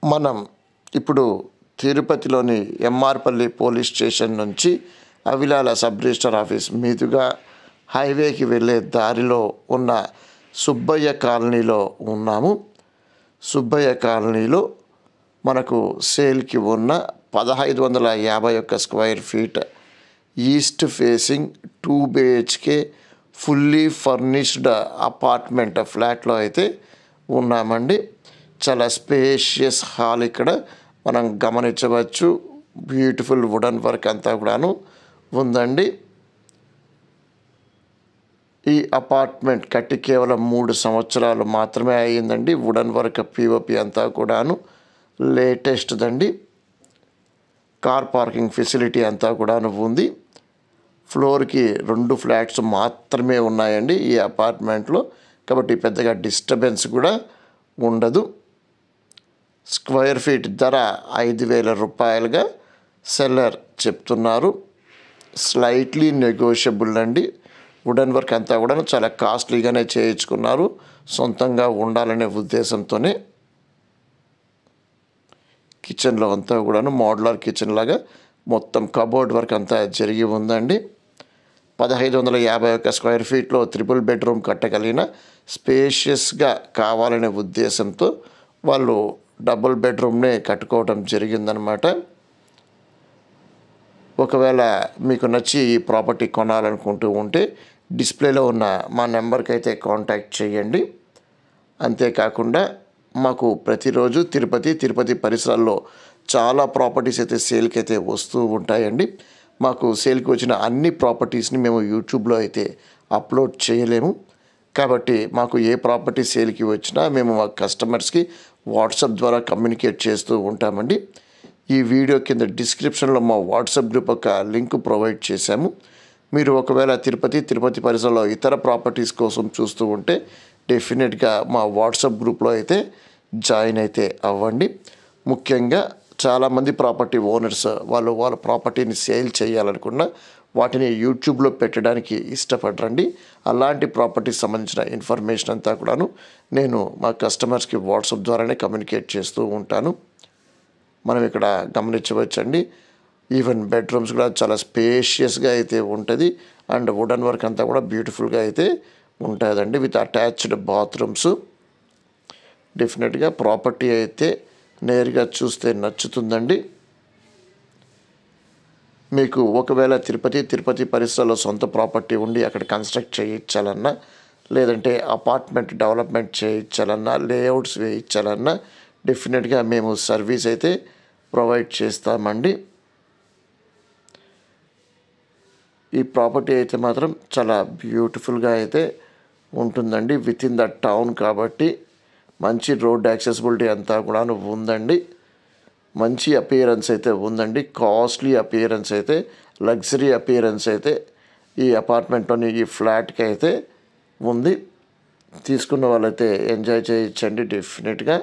మనం ఇప్పుడు తిరుపతిలోని ఎంఆర్పల్లి పోలీస్ స్టేషన్ నుంచి అవిలాల సబ్ రిజిస్టర్ ఆఫీస్ మీదుగా హైవేకి వెళ్ళే దారిలో ఉన్న సుబ్బయ్య కాలనీలో ఉన్నాము. సుబ్బయ్య కాలనీలో మనకు సేల్కి ఉన్న 1551 square feet east facing 2 BHK fully furnished apartment ఫ్లాట్లో అయితే ఉన్నామండి. చాలా స్పేషియస్ హాల్ ఇక్కడ మనం గమనించవచ్చు. బ్యూటిఫుల్ వుడన్ వర్క్ అంతా కూడాను ఉందండి. ఈ అపార్ట్మెంట్ కట్టి కేవలం 3 సంవత్సరాలు మాత్రమే అయ్యిందండి. వుడన్ వర్క్ పిఓపి అంతా కూడాను లేటెస్ట్ దండి. కార్ పార్కింగ్ ఫెసిలిటీ అంతా కూడాను ఉంది. ఫ్లోర్కి 2 ఫ్లాట్స్ మాత్రమే ఉన్నాయండి ఈ అపార్ట్మెంట్లో, కాబట్టి పెద్దగా డిస్టర్బెన్స్ కూడా ఉండదు. స్క్వేర్ ఫీట్ ధర 5,000 రూపాయలుగా సెల్లర్ చెప్తున్నారు. స్లైట్లీ నెగోషియబుల్ అండి. వుడన్ వర్క్ అంతా కూడా చాలా కాస్ట్లీగానే చేయించుకున్నారు, సొంతంగా ఉండాలనే ఉద్దేశంతోనే. కిచెన్లో అంతా కూడాను మోడ్యులర్ కిచెన్ లాగా మొత్తం కబోర్డ్ వర్క్ అంతా జరిగి ఉందండి. 1551 స్క్వేర్ ఫీట్లో 3 బెడ్రూమ్ కట్టగలిగిన స్పేషియస్గా కావాలనే ఉద్దేశంతో వాళ్ళు డబుల్ బెడ్రూమ్నే కట్టుకోవడం జరిగిందనమాట. ఒకవేళ మీకు నచ్చి ఈ ప్రాపర్టీ కొనాలనుకుంటూ ఉంటే డిస్ప్లేలో ఉన్న మా నెంబర్కి అయితే కాంటాక్ట్ చేయండి. అంతేకాకుండా మాకు ప్రతిరోజు తిరుపతి పరిసరాల్లో చాలా ప్రాపర్టీస్ అయితే సేల్కి అయితే వస్తూ ఉంటాయండి. మాకు సేల్కి వచ్చిన అన్ని ప్రాపర్టీస్ని మేము యూట్యూబ్లో అయితే అప్లోడ్ చేయలేము, కాబట్టి మాకు ఏ ప్రాపర్టీ సేల్కి వచ్చినా మేము మా కస్టమర్స్కి వాట్సాప్ ద్వారా కమ్యూనికేట్ చేస్తూ ఉంటామండి. ఈ వీడియో కింద డిస్క్రిప్షన్లో మా వాట్సాప్ గ్రూప్ ఒక లింక్ ప్రొవైడ్ చేశాము. మీరు ఒకవేళ తిరుపతి పరిసరాల్లో ఇతర ప్రాపర్టీస్ కోసం చూస్తూ ఉంటే డెఫినెట్గా మా వాట్సాప్ గ్రూప్లో అయితే జాయిన్ అయితే అవ్వండి. ముఖ్యంగా చాలామంది ప్రాపర్టీ ఓనర్స్ వాళ్ళ ప్రాపర్టీని సేల్ చేయాలనుకున్న వాటిని యూట్యూబ్లో పెట్టడానికి ఇష్టపడరండి. అలాంటి ప్రాపర్టీకి సంబంధించిన ఇన్ఫర్మేషన్ అంతా కూడాను నేను మా కస్టమర్స్కి వాట్సాప్ ద్వారానే కమ్యూనికేట్ చేస్తూ ఉంటాను. మనం ఇక్కడ గమనించవచ్చండి. ఈవెన్ బెడ్రూమ్స్ కూడా చాలా స్పేషియస్గా అయితే ఉంటుంది. అండ్ వుడన్ వర్క్ అంతా కూడా బ్యూటిఫుల్గా అయితే ఉంటుందండి, విత్ అటాచ్డ్ బాత్రూమ్స్. డెఫినెట్గా ప్రాపర్టీ అయితే నేరుగా చూస్తే నచ్చుతుందండి. మీకు ఒకవేళ తిరుపతి పరిసరాల్లో సొంత ప్రాపర్టీ ఉండి అక్కడ కన్స్ట్రక్ట్ చేయించాలన్నా, లేదంటే అపార్ట్మెంట్ డెవలప్మెంట్ చేయించాలన్నా, లేఅవుట్స్ వేయించాలన్నా డెఫినెట్గా మేము సర్వీస్ అయితే ప్రొవైడ్ చేస్తామండి. ఈ ప్రాపర్టీ అయితే మాత్రం చాలా బ్యూటిఫుల్గా అయితే ఉంటుందండి. విత్ ఇన్ ద టౌన్ కాబట్టి మంచి రోడ్ యాక్సెసిబిలిటీ అంతా కూడా ఉందండి. మంచి అపియరెన్స్ అయితే ఉందండి. కాస్ట్లీ అపియరెన్స్ అయితే, లగ్జరీ అపియరెన్స్ అయితే ఈ అపార్ట్మెంట్లోని ఈ ఫ్లాట్కి అయితే ఉంది. తీసుకున్న వాళ్ళైతే ఎంజాయ్ చేయొచ్చండి డెఫినెట్గా.